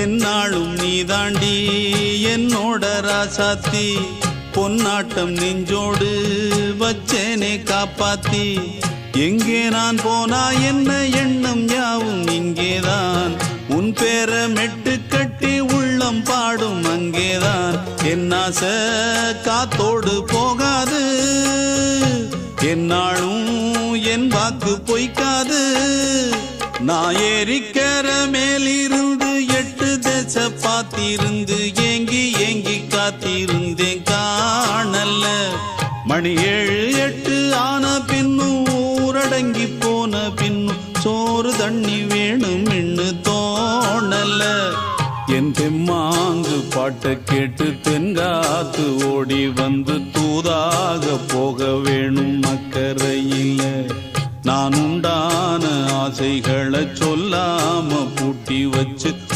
என்னாலும் நீதாண்டி என்னோட ராசாத்தி பொன்னாட்டம் நெஞ்சோடு வச்சேனே காப்பாத்தி எங்கே நான் போனா என்ன எண்ணம் யாவும் இங்கேதான் உன் பேர மெட்டு கட்டி உள்ளம் பாடும் அங்கேதான் என் ஆசை காத்தோடு போகாது என்னாலும் என் வாக்கு பொய்க்காது நான் ஏறிக்கிற மேலிருந்து 8 தேச பார்த்திருந்து ஏங்கி ஏங்கி காத்திருந்தேன் காணல்ல மணி 7 8 ஆன பின்னும் ஊரடங்கி போன பின்னும் சோறு தண்ணி வேணும் என்று தோணல என் தெம்மாங்கு பாட்டை கேட்டு தென்காத்து ஓடி வந்து தூதாக போக வேணும் அக்கறையில் நான் உண்டான ஆசைகளை சொல்லாம பூட்டி வச்சு